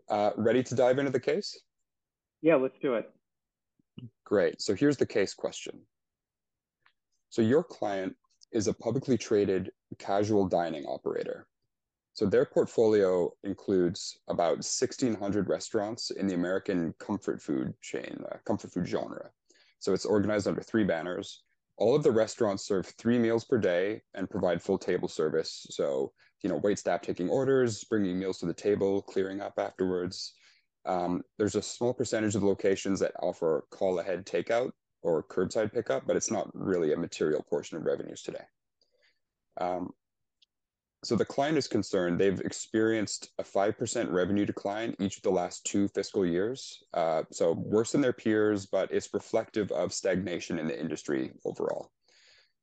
Ready to dive into the case? Yeah, let's do it. Great. So here's the case question. So your client is a publicly traded casual dining operator. So their portfolio includes about 1,600 restaurants in the American comfort food chain, comfort food genre. So it's organized under three banners. All of the restaurants serve three meals per day and provide full table service. So, wait staff taking orders, bringing meals to the table, clearing up afterwards. There's a small percentage of locations that offer call ahead takeout or curbside pickup, but it's not really a material portion of revenues today. Um, so the client is concerned they've experienced a 5% revenue decline each of the last two fiscal years. So worse than their peers, but it's reflective of stagnation in the industry overall.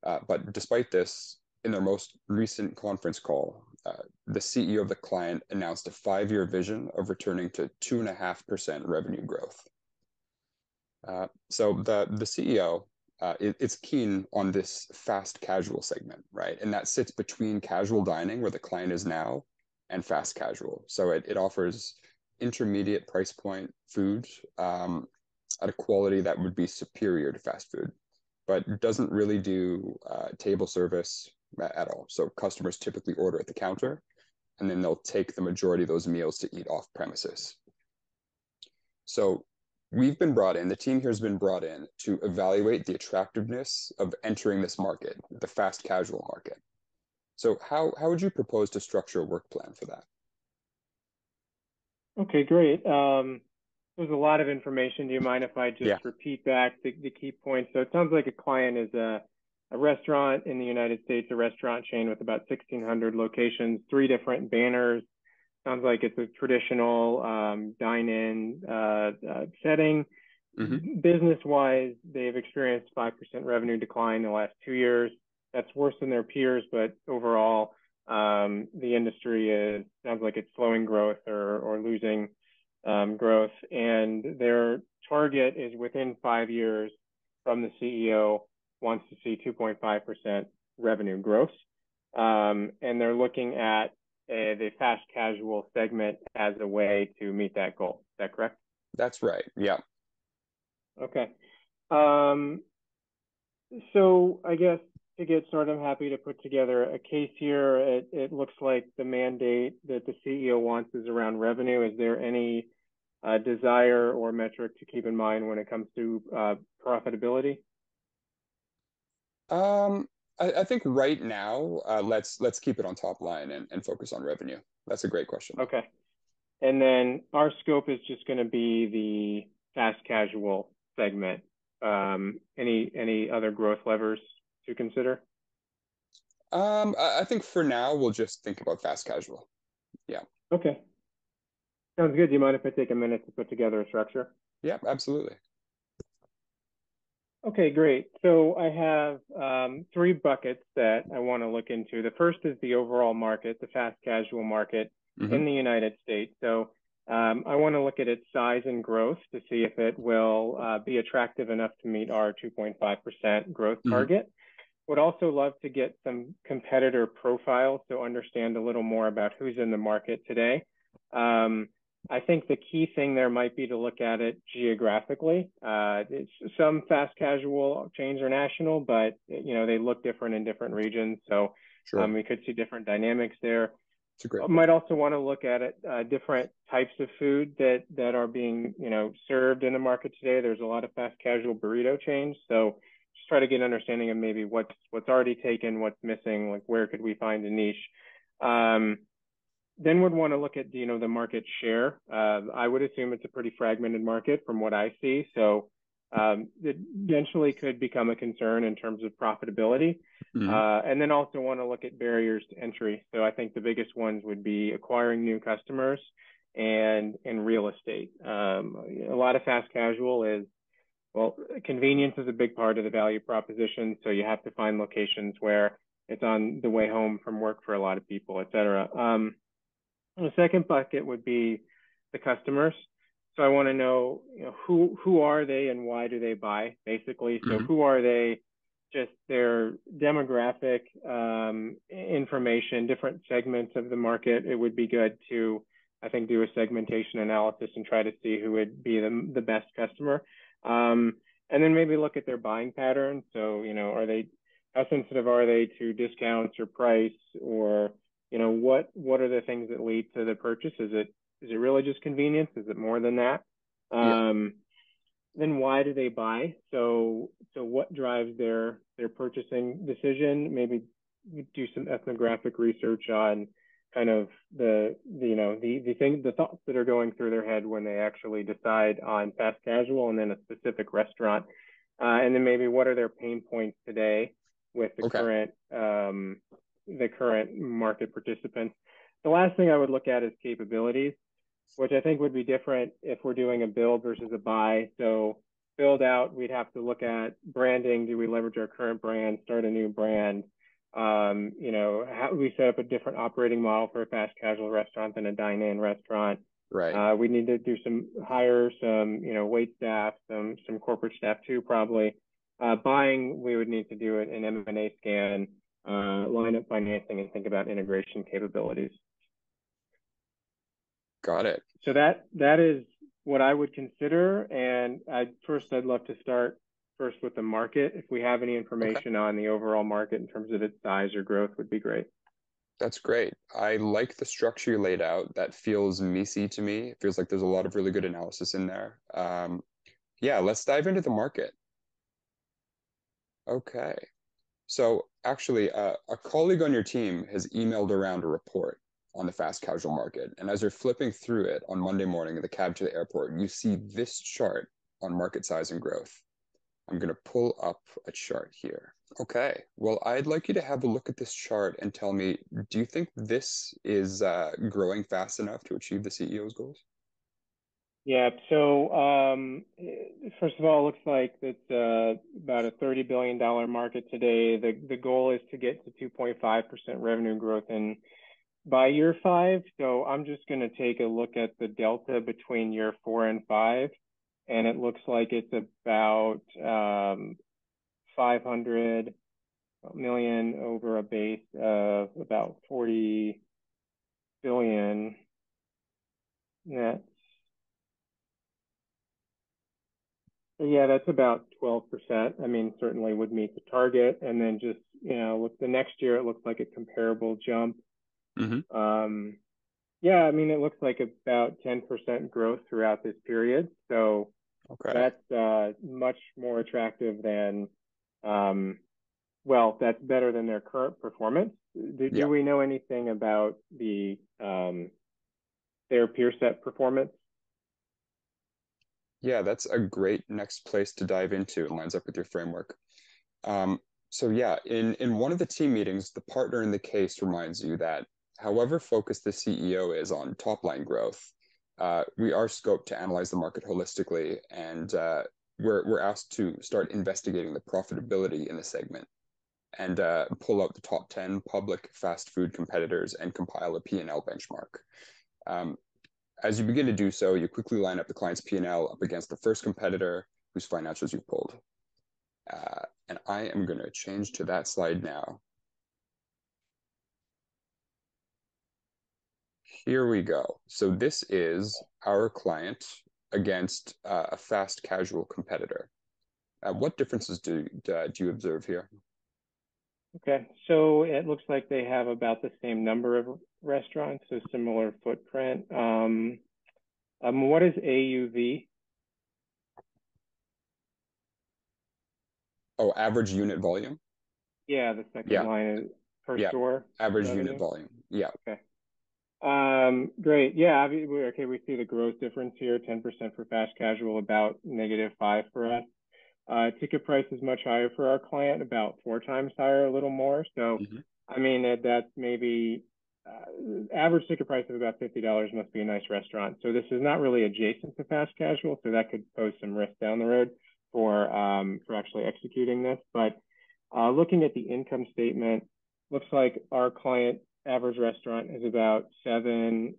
But despite this, in their most recent conference call, the CEO of the client announced a 5-year vision of returning to 2.5% revenue growth. So the CEO is keen on this fast casual segment, right? And that sits between casual dining, where the client is now, and fast casual. So it offers intermediate price point food at a quality that would be superior to fast food, but doesn't really do table service at all. So customers typically order at the counter, and then they'll take the majority of those meals to eat off premises. So the team here has been brought in to evaluate the attractiveness of entering this market, the fast casual market. So how would you propose to structure a work plan for that? Okay, great. There's a lot of information. Do you mind if I just Yeah. repeat back the key points? So it sounds like a client is a restaurant in the United States, a restaurant chain with about 1,600 locations, three different banners. Sounds like it's a traditional dine-in setting. Hmm. Business-wise, they've experienced 5% revenue decline in the last 2 years. That's worse than their peers, but overall, the industry sounds like it's slowing growth or losing growth. And their target is within 5 years from the CEO wants to see 2.5% revenue growth. And they're looking at the fast casual segment as a way to meet that goal. Is that correct? That's right. Yeah. Okay. Um, so I guess to get started, I'm happy to put together a case here. It looks like the mandate that the CEO wants is around revenue. Is there any desire or metric to keep in mind when it comes to profitability? Um, I think right now, let's keep it on top line and focus on revenue. That's a great question, though. Okay. And then our scope is just going to be the fast casual segment. Any other growth levers to consider? I think for now we'll just think about fast casual. Yeah. Okay. Sounds good. Do you mind if I take a minute to put together a structure? Yeah, absolutely. Okay, great. So I have three buckets that I want to look into. The first is the overall market, the fast casual market Hmm. in the United States. So I want to look at its size and growth to see if it will be attractive enough to meet our 2.5% growth Hmm. target. Would also love to get some competitor profiles to understand a little more about who's in the market today. Um, I think the key thing there might be to look at it geographically. Some fast casual chains are national, but they look different in different regions. So Sure. we could see different dynamics there. It's a great I point. might also want to look at it different types of food that are being served in the market today. There's a lot of fast casual burrito chains, so just try to get an understanding of maybe what's already taken, what's missing, like where could we find a niche. Um, then would want to look at the market share. I would assume it's a pretty fragmented market from what I see, so it eventually could become a concern in terms of profitability. Hmm. And then also want to look at barriers to entry. So I think the biggest ones would be acquiring new customers and real estate. A lot of fast casual is, well, convenience is a big part of the value proposition. So you have to find locations where it's on the way home from work for a lot of people, et cetera. The second bucket would be the customers. So I want to know, who are they and why do they buy, basically. So Hmm. who are they, just their demographic information, different segments of the market. It would be good to I think do a segmentation analysis and try to see who would be the best customer. And then maybe look at their buying patterns. So, how sensitive are they to discounts or price, or, what are the things that lead to the purchase? Is it really just convenience? Is it more than that? Yeah. Then why do they buy? So what drives their purchasing decision? Maybe do some ethnographic research on kind of the thoughts that are going through their head when they actually decide on fast casual and then a specific restaurant. And then maybe what are their pain points today with the current market participants. The last thing I would look at is capabilities, which I think would be different if we're doing a build versus a buy. So build out, we'd have to look at branding. Do we leverage our current brand, start a new brand? How we set up a different operating model for a fast casual restaurant than a dine-in restaurant. Right. We need to do hire some wait staff, some corporate staff too, probably. Buying, we would need to do an M&A scan, line up financing, and think about integration capabilities. Got it. So that is what I would consider. And I'd love to start first with the market. If we have any information on the overall market in terms of its size or growth, would be great. That's great. I like the structure you laid out. That feels meaty to me. It feels like there's a lot of really good analysis in there. Yeah, let's dive into the market. Okay. So actually, a colleague on your team has emailed around a report on the fast casual market. And as you're flipping through it on Monday morning in the cab to the airport, you see this chart on market size and growth. I'm going to pull up a chart here. Okay, well, I'd like you to have a look at this chart and tell me, do you think this is growing fast enough to achieve the CEO's goals? Yeah, so first of all, it looks like it's about a $30 billion market today. The goal is to get to 2.5% revenue growth by year 5. So I'm just going to take a look at the delta between year 4 and 5. And it looks like it's about 500 million over a base of about 40 billion. That's about 12%. I mean, certainly would meet the target. And then just, with the next year, it looks like a comparable jump. Mm-hmm. I mean, it looks like about 10% growth throughout this period. So that's much more attractive than, that's better than their current performance. Do we know anything about their peer set performance? Yeah, that's a great next place to dive into. It lines up with your framework. In one of the team meetings, the partner in the case reminds you that however focused the CEO is on top line growth, we are scoped to analyze the market holistically, and we're asked to start investigating the profitability in the segment and pull out the top 10 public fast food competitors and compile a P&L benchmark. As you begin to do so, you quickly line up the client's P&L up against the first competitor whose financials you pulled. And I am going to change to that slide now. Here we go. So this is our client against a fast casual competitor. What differences do you observe here? Okay, so it looks like they have about the same number of restaurants, so similar footprint. What is AUV? Oh, average unit volume? Yeah, the second line is per store. Average unit volume. Yeah. Okay. Great. Yeah, we see the growth difference here, 10% for fast casual, about -5 for us. Ticket price is much higher for our client, about 4 times higher, a little more. So, I mean, that's maybe average ticket price of about $50 must be a nice restaurant. So this is not really adjacent to fast casual, so that could pose some risk down the road for actually executing this. But looking at the income statement, looks like our client average restaurant is about 7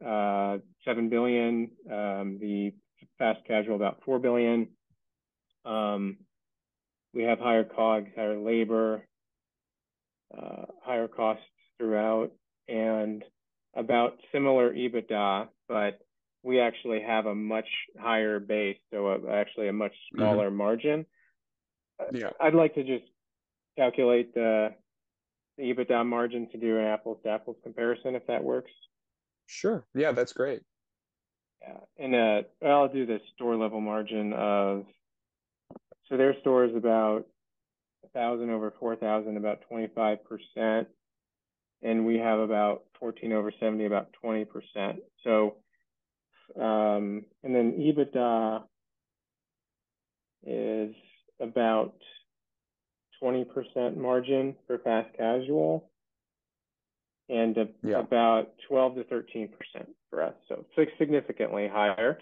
billion. The fast casual about 4 billion. We have higher COGS, higher labor, higher costs throughout, and about similar EBITDA, but we actually have a much higher base, so actually a much smaller margin. Yeah. I'd like to just calculate the EBITDA margin to do an apples to apples comparison, if that works. Sure. Yeah, that's great. Yeah, and I'll do the store level margin of, so their store is about 1,000 over 4,000, about 25%, and we have about 14 over 70, about 20%. So, and then EBITDA is about 20% margin for fast casual, and about 12 to 13% for us. So significantly higher.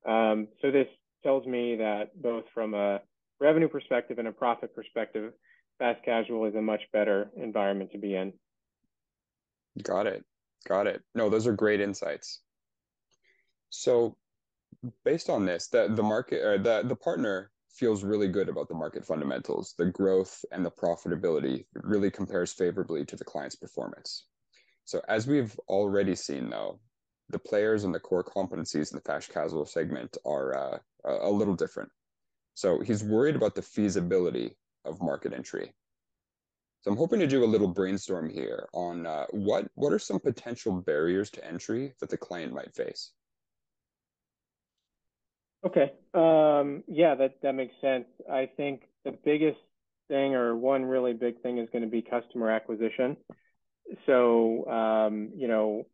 So this tells me that both from a revenue perspective and a profit perspective, fast casual is a much better environment to be in. Got it. Got it. No, those are great insights. So based on this, the market or the partner feels really good about the market fundamentals. The growth and the profitability really compares favorably to the client's performance. So as we've already seen, though, the players and the core competencies in the fast casual segment are a little different. So he's worried about the feasibility of market entry. So I'm hoping to do a little brainstorm here on what are some potential barriers to entry that the client might face. Okay. Yeah, that makes sense. I think the biggest thing, or one really big thing, is going to be customer acquisition. So, you know,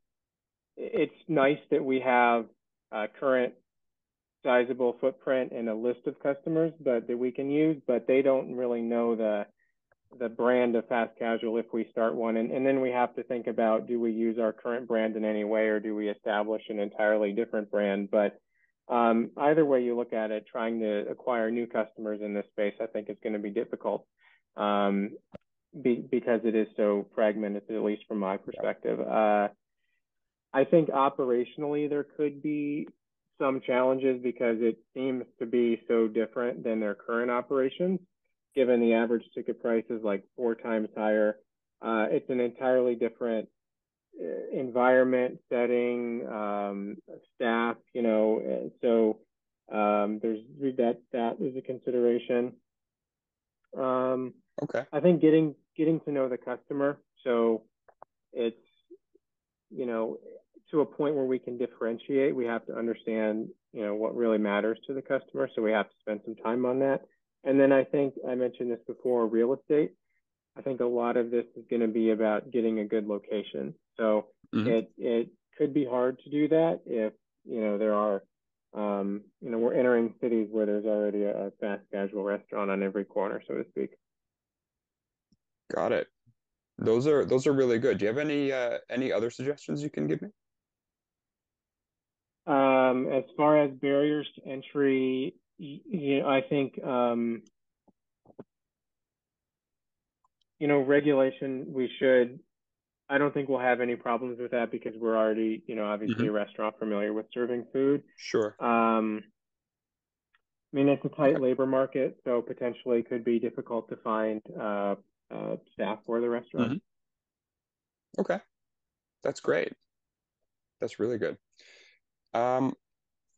it's nice that we have a current sizable footprint and a list of customers that we can use, but they don't really know the brand of fast casual if we start one. And then we have to think about, do we use our current brand in any way, or do we establish an entirely different brand? But either way you look at it, trying to acquire new customers in this space, I think is going to be difficult because it is so fragmented, at least from my perspective. I think operationally there could be some challenges because it seems to be so different than their current operations, given the average ticket price is like 4 times higher. It's an entirely different environment, setting, staff, you know, so there's that is a consideration. Okay. I think getting to know the customer, so it's, you know, to a point where we can differentiate, we have to understand, you know, what really matters to the customer. So we have to spend some time on that. And then I think I mentioned this before, real estate. I think a lot of this is going to be about getting a good location. So it could be hard to do that if, you know, there are, you know, we're entering cities where there's already a fast casual restaurant on every corner, so to speak. Got it. Those are really good. Do you have any other suggestions you can give me? As far as barriers to entry, you know, I think, you know, regulation, I don't think we'll have any problems with that because we're already, you know, obviously a restaurant familiar with serving food. Sure. I mean, it's a tight labor market, so potentially could be difficult to find staff for the restaurant. Okay. That's great. That's really good.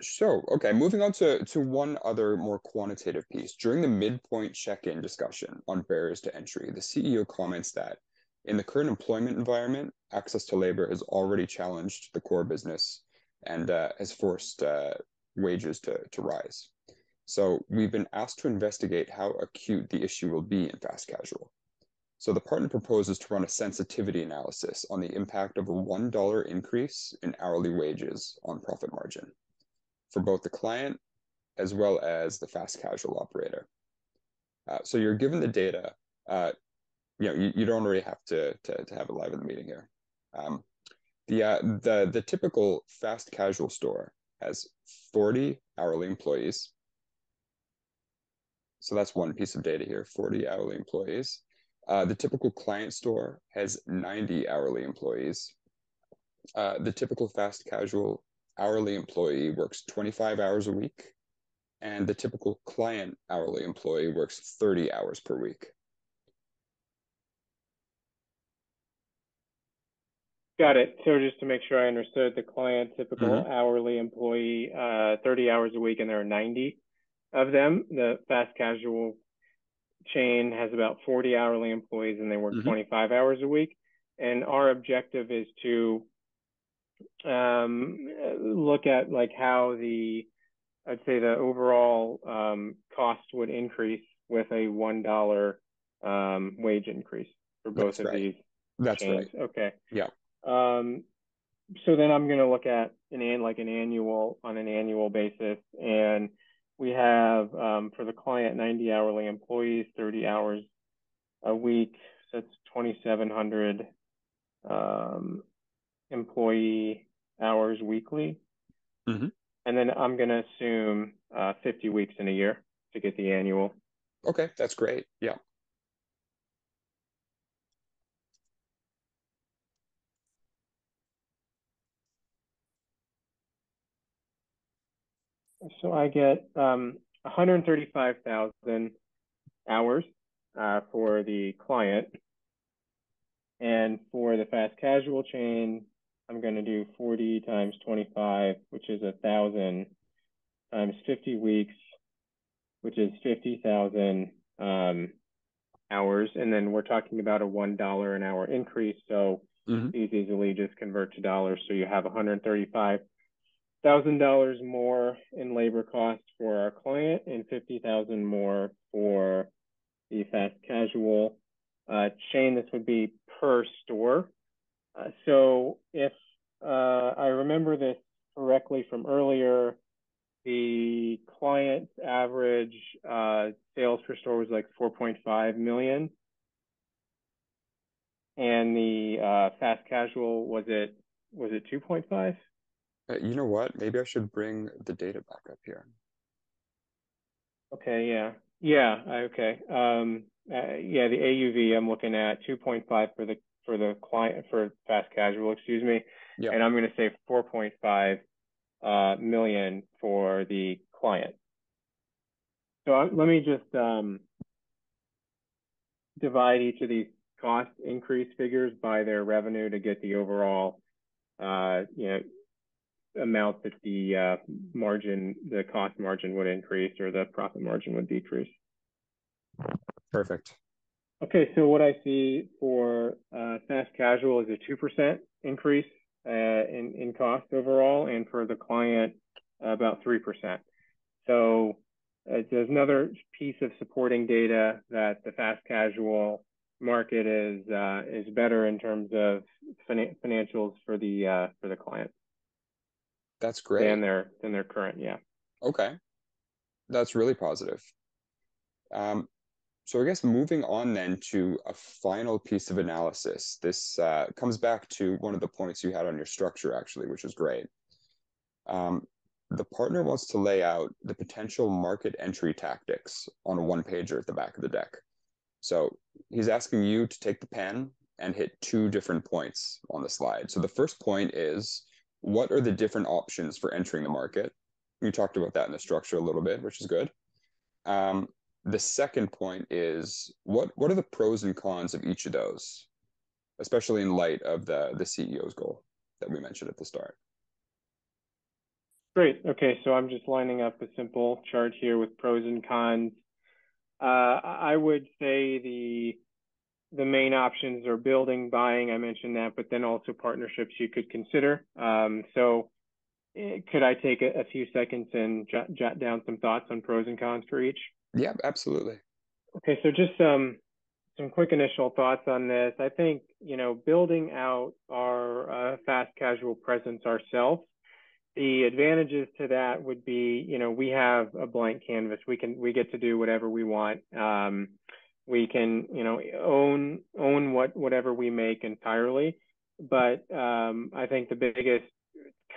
So, okay, moving on to one other more quantitative piece. During the midpoint check-in discussion on barriers to entry, the CEO comments that in the current employment environment, access to labor has already challenged the core business and has forced wages to rise. So we've been asked to investigate how acute the issue will be in fast casual. So the partner proposes to run a sensitivity analysis on the impact of a $1 increase in hourly wages on profit margin for both the client as well as the fast casual operator. So you're given the data. You know, you don't really have to have it live in the meeting here. The typical fast casual store has 40 hourly employees. So that's one piece of data here, 40 hourly employees. The typical client store has 90 hourly employees. The typical fast casual hourly employee works 25 hours a week, and the typical client hourly employee works 30 hours per week. Got it. So just to make sure I understood, the client typical Mm-hmm. hourly employee, 30 hours a week, and there are 90 of them. The fast casual chain has about 40 hourly employees, and they work Mm-hmm. 25 hours a week. And our objective is to look at like how I'd say the overall cost would increase with a $1 wage increase for both That's of right. these That's chains. right. Okay. Yeah. Um, so then I'm going to look at an annual basis, and we have for the client 90 hourly employees, 30 hours a week. So that's 2,700 um, employee hours weekly, Mm-hmm. and then I'm going to assume 50 weeks in a year to get the annual. Okay, that's great. Yeah. So I get 135,000 hours for the client. And for the fast casual chain, I'm going to do 40 times 25, which is 1,000 times 50 weeks, which is 50,000 hours. And then we're talking about a $1 an hour increase. So Mm-hmm. these easily just convert to dollars. So you have $135,000 more in labor costs for our client and 50,000 more for the fast casual chain. This would be per store. So if I remember this correctly from earlier, the client's average sales per store was like 4.5 million, and the fast casual was it 2.5? You know what? Maybe I should bring the data back up here. Okay, yeah, yeah, okay, yeah, the AUV I'm looking at 2.5 for the client for fast casual, excuse me, Yeah. and I'm going to say 4.5 million for the client. So let me just divide each of these cost increase figures by their revenue to get the overall, amount that the cost margin would increase or the profit margin would decrease. Perfect. Okay, so what I see for fast casual is a 2% increase in cost overall, and for the client, about 3%. So there's another piece of supporting data that the fast casual market is better in terms of financials for the client That's great. than their current. Yeah. Okay. That's really positive. Um, so I guess moving on then to a final piece of analysis. This comes back to one of the points you had on your structure, actually, which is great. Um, the partner wants to lay out the potential market entry tactics on a one pager at the back of the deck. So he's asking you to take the pen and hit two different points on the slide. So the first point is, what are the different options for entering the market? You talked about that in the structure a little bit, which is good. Um, the second point is, what are the pros and cons of each of those, especially in light of the CEO's goal that we mentioned at the start? Great. Okay, so I'm just lining up a simple chart here with pros and cons. I would say the main options are building, buying, I mentioned that, but then also partnerships you could consider. So could I take a few seconds and jot down some thoughts on pros and cons for each? Yeah, absolutely. Okay, so just some quick initial thoughts on this. I think, building out our fast casual presence ourselves, the advantages to that would be, we have a blank canvas. We get to do whatever we want. We can, own whatever we make entirely. But I think the biggest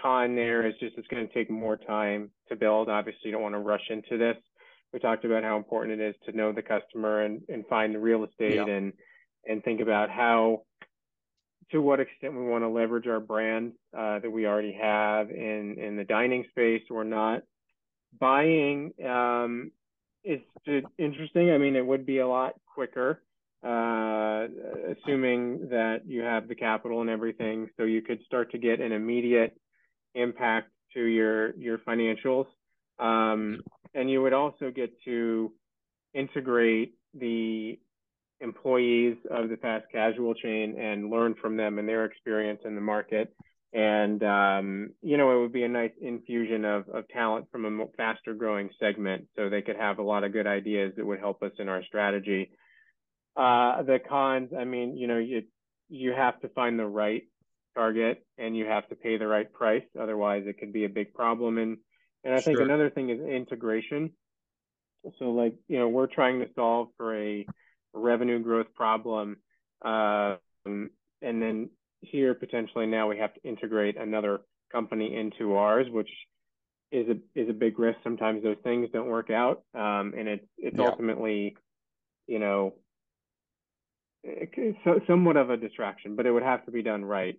con there is just it's going to take more time to build. Obviously, you don't want to rush into this. We talked about how important it is to know the customer and find the real estate Yeah, and think about how, to what extent we want to leverage our brand that we already have in the dining space or not. Buying is interesting. I mean, it would be a lot quicker. assuming that you have the capital and everything, so you could start to get an immediate impact to your financials. And you would also get to integrate the employees of the fast casual chain and learn from them and their experience in the market. And it would be a nice infusion of talent from a faster growing segment, so they could have a lot of good ideas that would help us in our strategy. The cons, I mean, you have to find the right target and you have to pay the right price. Otherwise, it could be a big problem. And I think Sure. another thing is integration. So, like, we're trying to solve for a revenue growth problem, and then here potentially now we have to integrate another company into ours, which is a big risk. Sometimes those things don't work out, and it's Yeah. ultimately, you know, somewhat of a distraction, but it would have to be done right.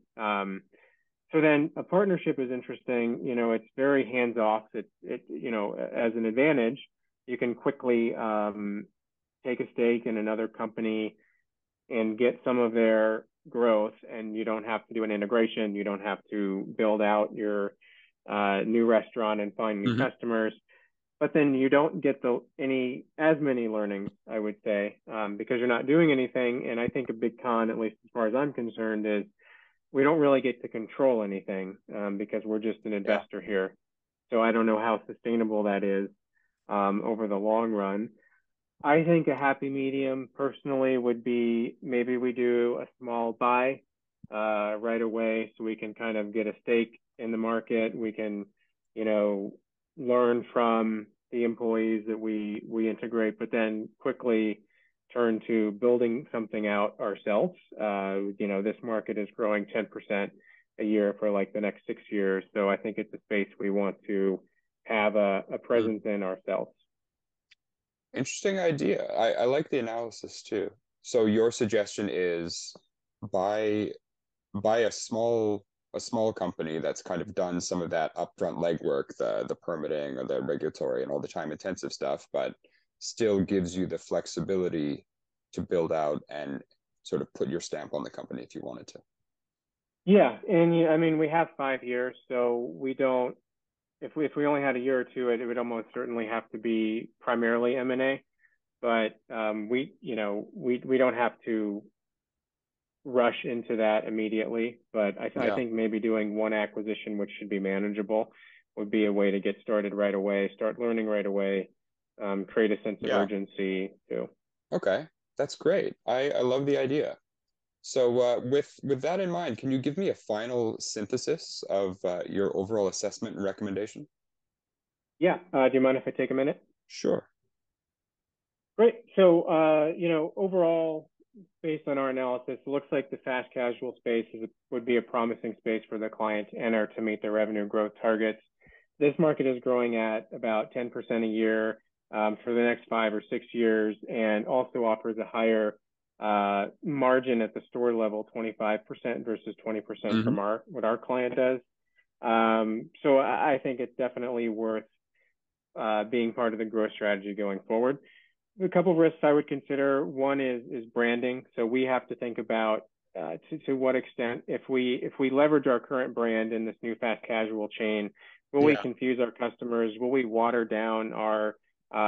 So then a partnership is interesting. It's very hands off. As an advantage, you can quickly take a stake in another company and get some of their growth, and you don't have to do an integration. You don't have to build out your new restaurant and find new Hmm. customers. But then you don't get as many learnings, I would say, because you're not doing anything. And I think a big con, at least as far as I'm concerned, is we don't really get to control anything, because we're just an Yeah. investor here. So I don't know how sustainable that is over the long run. I think a happy medium personally would be maybe we do a small buy right away so we can kind of get a stake in the market. We can, you know, learn from the employees that we integrate, but then quickly turn to building something out ourselves. This market is growing 10% a year for like the next 6 years. So I think it's a space we want to have a Mm. presence in ourselves. Interesting idea. I like the analysis too. So your suggestion is buy buy a small company that's kind of done some of that upfront legwork, the permitting or the regulatory and all the time intensive stuff, but still gives you the flexibility to build out and sort of put your stamp on the company if you wanted to. Yeah, and I mean we have 5 years, so we don't. If we only had a year or two, it would almost certainly have to be primarily M&A. But we don't have to rush into that immediately. But I Yeah. think maybe doing one acquisition, which should be manageable, would be a way to get started right away, start learning right away, create a sense of Yeah. urgency too. Okay. That's great. I love the idea. So, with that in mind, can you give me a final synthesis of your overall assessment and recommendation? Yeah. Do you mind if I take a minute? Sure. Great. So, overall, based on our analysis, it looks like the fast casual space would be a promising space for the client to enter to meet their revenue growth targets. This market is growing at about 10% a year for the next 5 or 6 years, and also offers a higher margin at the store level, 25% versus 20% Hmm. from what our client does. So I think it's definitely worth being part of the growth strategy going forward. A couple of risks I would consider. One is branding. So we have to think about to what extent, if we leverage our current brand in this new fast casual chain, will we Yeah. confuse our customers? Will we water down our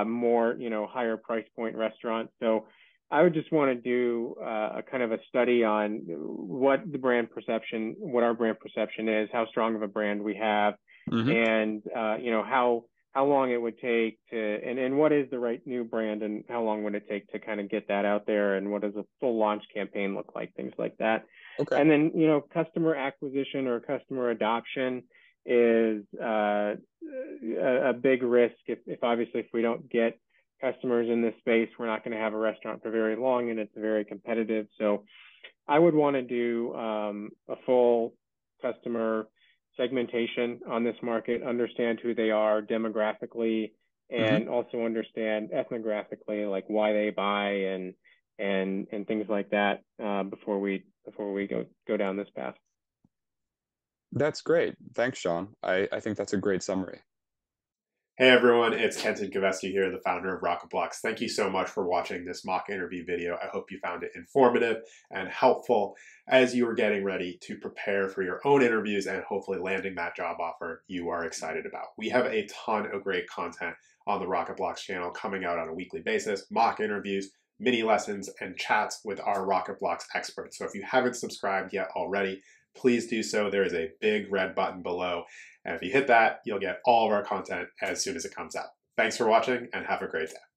more higher price point restaurants? So I would just want to do a kind of a study on what our brand perception is, how strong of a brand we have, Hmm. and how long it would take and what is the right new brand, and how long would it take to kind of get that out there, and what does a full launch campaign look like, things like that. Okay. And then, customer acquisition or customer adoption is a big risk. If obviously if we don't get customers in this space, we're not going to have a restaurant for very long, and it's very competitive. So I would want to do a full customer segmentation on this market, understand who they are demographically, Hmm. and also understand ethnographically, like why they buy and things like that before we go down this path. That's great. Thanks, Sean. I think that's a great summary. Hey everyone, it's Kenton Koveski here, the founder of Rocketblocks. Thank you so much for watching this mock interview video. I hope you found it informative and helpful as you are getting ready to prepare for your own interviews and hopefully landing that job offer you are excited about. We have a ton of great content on the Rocketblocks channel coming out on a weekly basis, mock interviews, mini lessons, and chats with our Rocketblocks experts. So if you haven't subscribed yet already, please do so. There is a big red button below. And if you hit that, you'll get all of our content as soon as it comes out. Thanks for watching and have a great day.